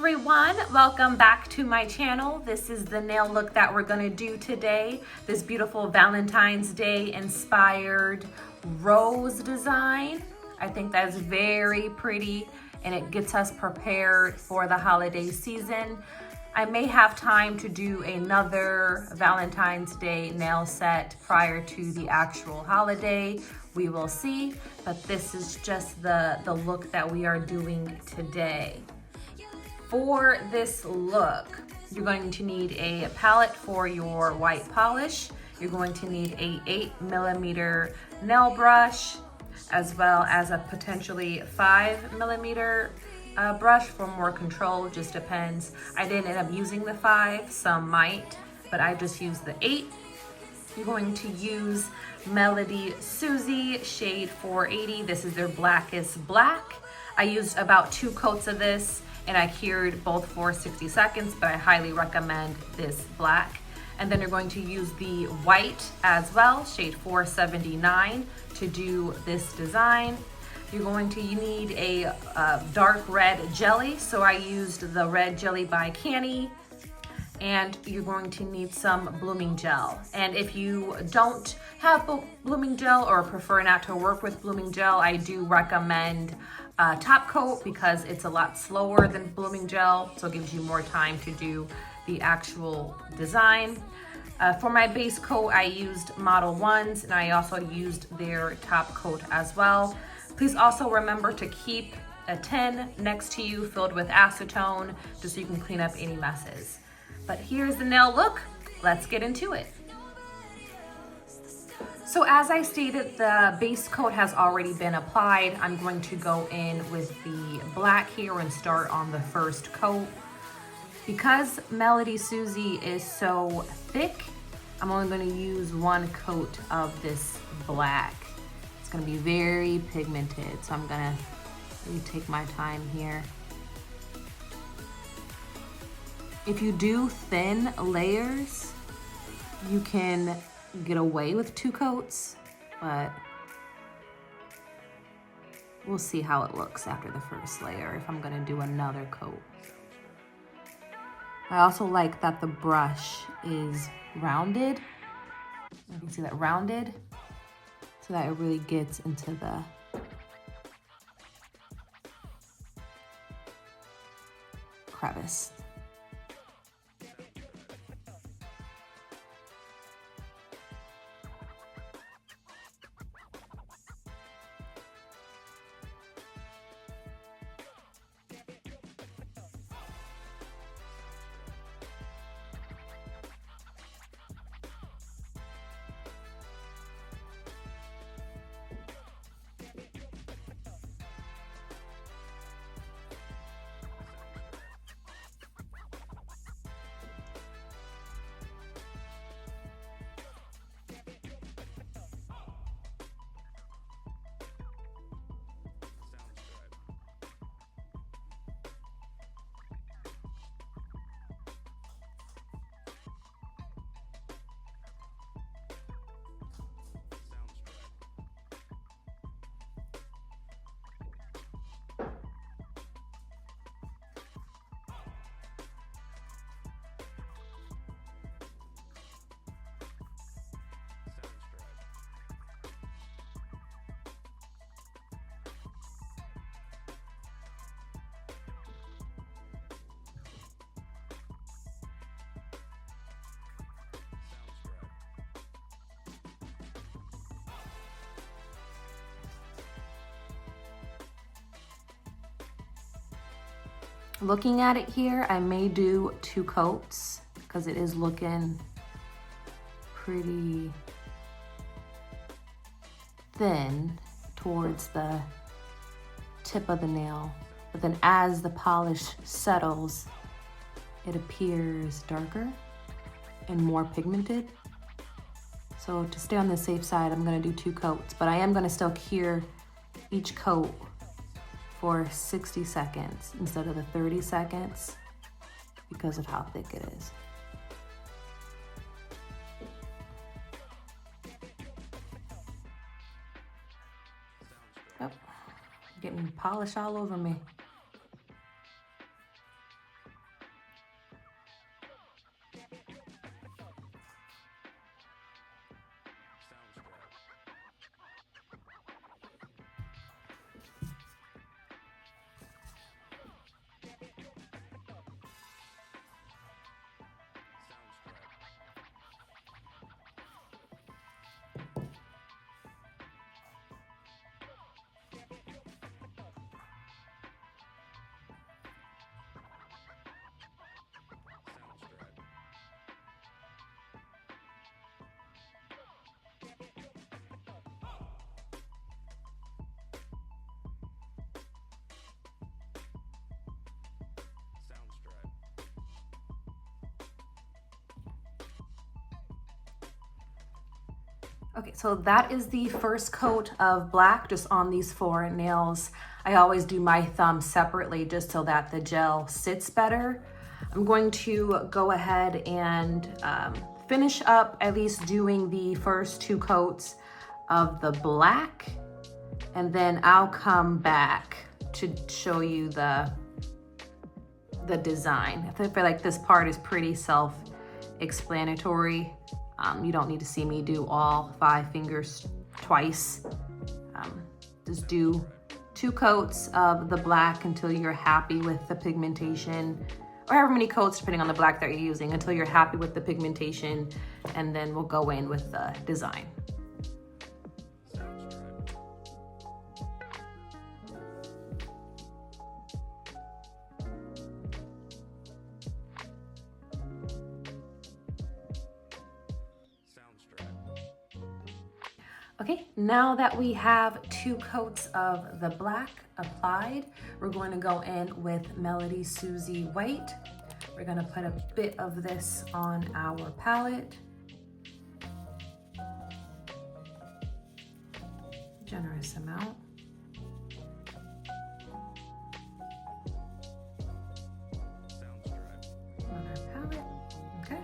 everyone, welcome back to my channel. This is the nail look that we're gonna do today. This beautiful Valentine's Day inspired rose design. I think that's very pretty and it gets us prepared for the holiday season. I may have time to do another Valentine's Day nail set prior to the actual holiday. We will see, but this is just the look that we are doing today. For this look, you're going to need a palette for your white polish. You're going to need a 8mm nail brush, as well as a potentially 5mm brush for more control, just depends. I didn't end up using the 5, some might, but I just used the 8. You're going to use Melody Susie shade 480. This is their blackest black. I used about 2 coats of this and I cured both for 60 seconds, but I highly recommend this black. And then you're going to use the white as well, shade 479, to do this design. You're going to need a dark red jelly. So I used the red jelly by Canny. And you're going to need some blooming gel. And if you don't have blooming gel or prefer not to work with blooming gel, I do recommend top coat because it's a lot slower than blooming gel, so it gives you more time to do the actual design. For my base coat, I used Model 1s and I also used their top coat as well. Please also remember to keep a tin next to you filled with acetone just so you can clean up any messes. But here's the nail look. Let's get into it. So as I stated, the base coat has already been applied. I'm going to go in with the black here and start on the first coat. Because Melody Susie is so thick, I'm only going to use 1 coat of this black. It's going to be very pigmented, so I'm going to really take my time here. If you do thin layers, you can get away with 2 coats, but we'll see how it looks after the first layer if I'm gonna do another coat. I also like that the brush is rounded. You can see that rounded, so that it really gets into the crevice. Looking at it here, I may do 2 coats because it is looking pretty thin towards the tip of the nail. But then as the polish settles, it appears darker and more pigmented. So to stay on the safe side, I'm gonna do 2 coats, but I am gonna still cure each coat for 60 seconds instead of the 30 seconds because of how thick it is. Oh, getting polish all over me. Okay, so that is the first coat of black just on these 4 nails. I always do my thumb separately just so that the gel sits better. I'm going to go ahead and finish up at least doing the first 2 coats of the black, and then I'll come back to show you the design. I feel like this part is pretty self-explanatory. You don't need to see me do all 5 fingers twice. Just do 2 coats of the black until you're happy with the pigmentation, or however many coats depending on the black that you're using, until you're happy with the pigmentation, and then we'll go in with the design. Okay, now that we have 2 coats of the black applied, we're going to go in with Melody Susie White. We're gonna put a bit of this on our palette. Generous amount. On our palette, okay.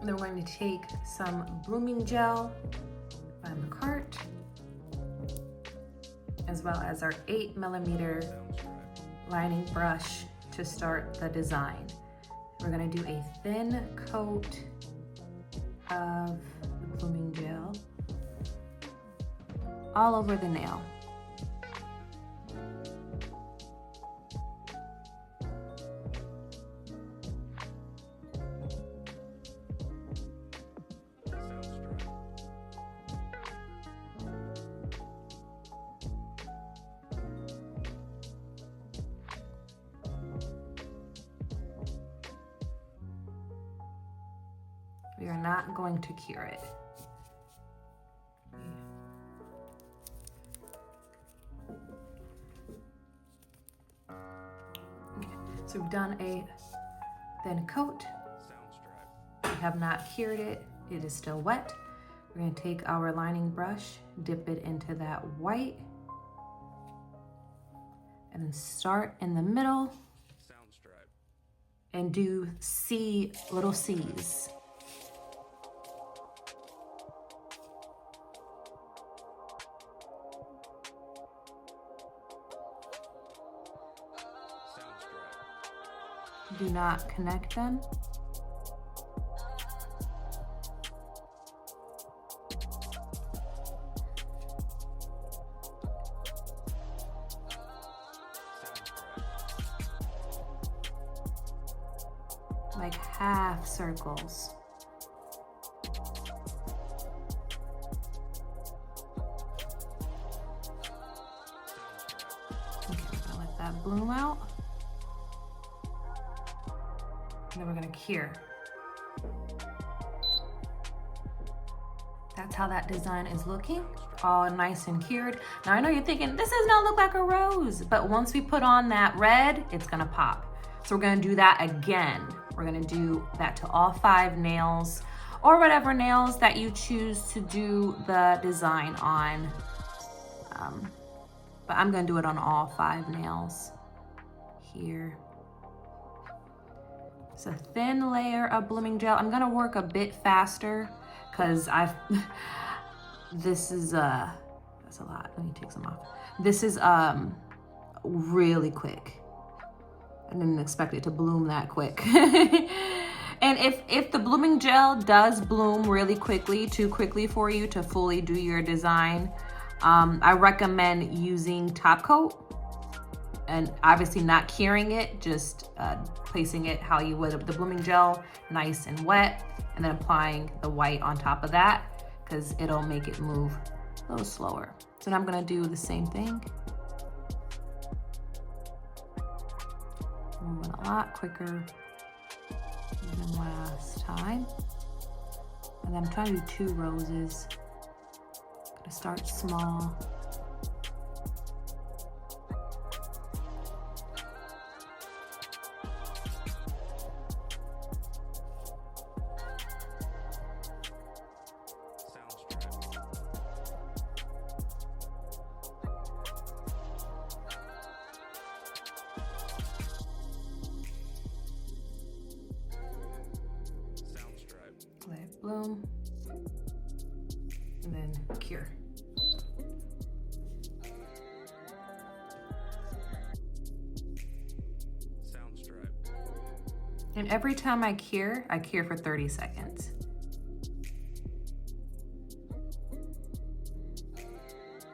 And then we're going to take some blooming gel on the cart, as well as our 8mm lining brush to start the design. We're gonna do a thin coat of the blooming gel all over the nail. We are not going to cure it. Okay. So we've done a thin coat. We have not cured it. It is still wet. We're going to take our lining brush, dip it into that white, and then start in the middle and do little C's. Do not connect them. Like half circles. Okay, I'll let that bloom out. And then we're gonna cure. That's how that design is looking, all nice and cured. Now I know you're thinking, this does not look like a rose, but once we put on that red, it's gonna pop. So we're gonna do that again. We're gonna do that to all 5 nails, or whatever nails that you choose to do the design on. But I'm gonna do it on all 5 nails here. It's a thin layer of blooming gel. I'm gonna work a bit faster because this is that's a lot. Let me take some off. This is really quick. I didn't expect it to bloom that quick. And if the blooming gel does bloom really quickly, too quickly for you to fully do your design, I recommend using top coat. And obviously not curing it, just placing it how you would the blooming gel, nice and wet, and then applying the white on top of that, because it'll make it move a little slower. So now I'm gonna do the same thing. Moving a lot quicker than last time. And then I'm trying to do 2 roses. Gonna start small. bloom, and then cure. And every time I cure for 30 seconds.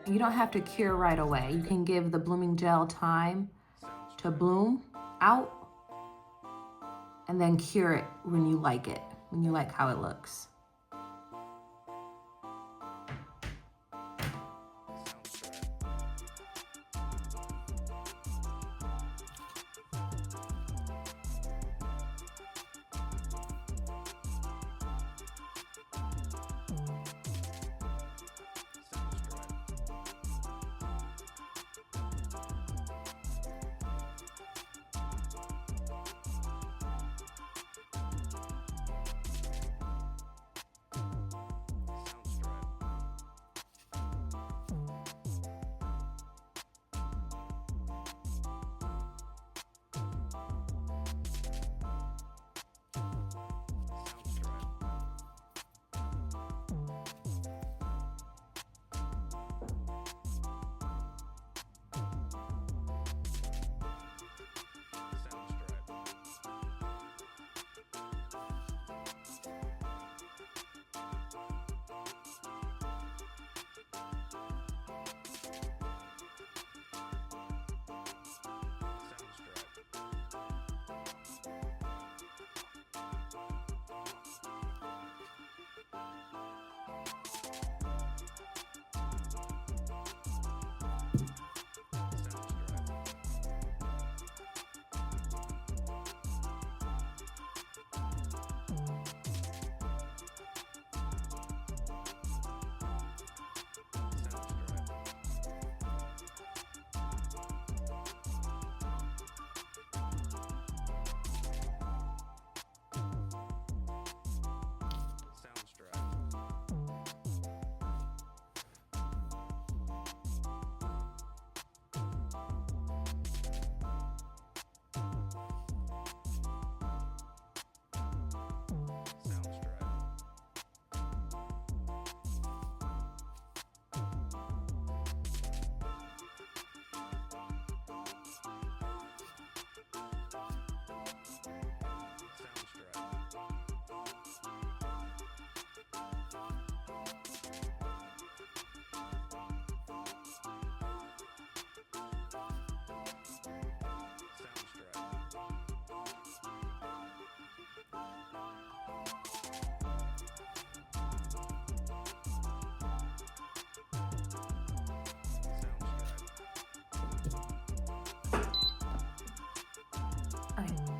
You don't have to cure right away. You can give the blooming gel time to bloom out and then cure it when you like it, when you like how it looks.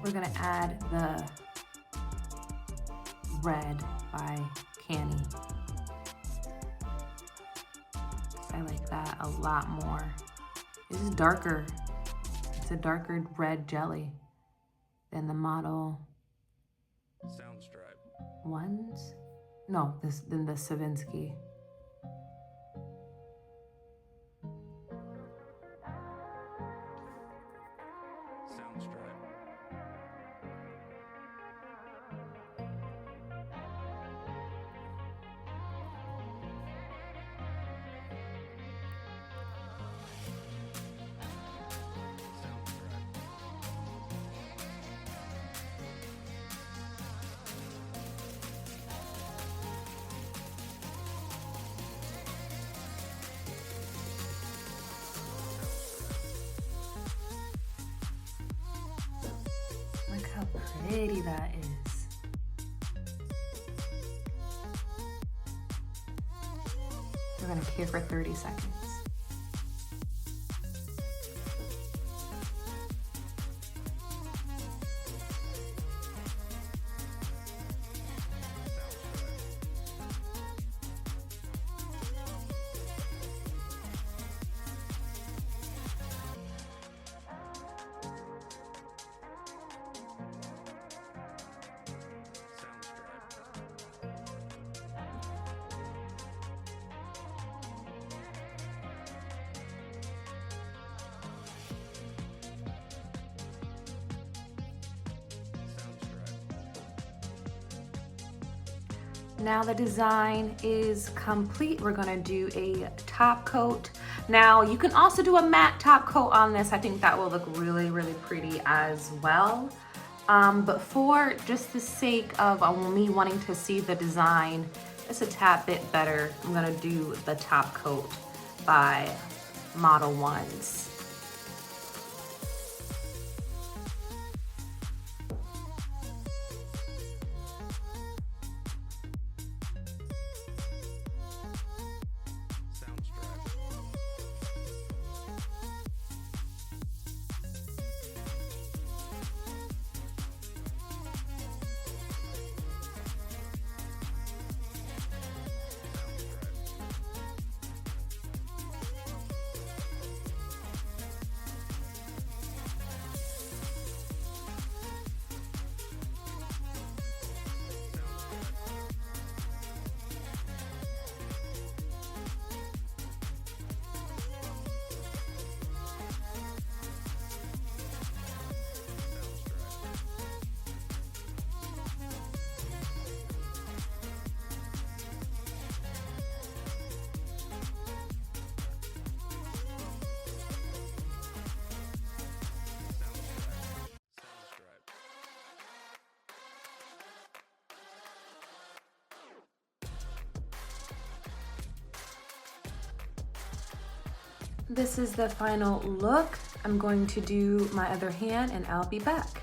We're gonna add the red by Canny. I like that a lot more. This is darker. It's a darker red jelly than the model Soundstripe ones. No, than the Savinsky. Soundstripe. Look how pretty that is. We're gonna cure for 30 seconds. Now the design is complete. We're gonna do a top coat. Now you can also do a matte top coat on this. I think that will look really, really pretty as well. But for just the sake of me wanting to see the design just a tad bit better, I'm gonna do the top coat by Model Ones. This is the final look. I'm going to do my other hand and I'll be back.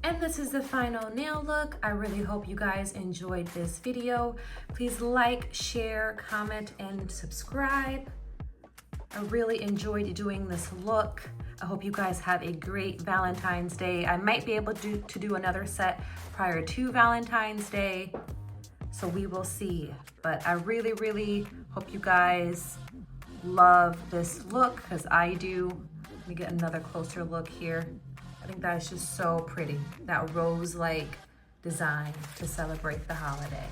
And this is the final nail look. I really hope you guys enjoyed this video. Please like, share, comment, and subscribe. I really enjoyed doing this look. I hope you guys have a great Valentine's Day. I might be able to do another set prior to Valentine's Day, so we will see. But I really, really hope you guys love this look, because I do. Let me get another closer look here. I think that is just so pretty. That rose-like design to celebrate the holiday.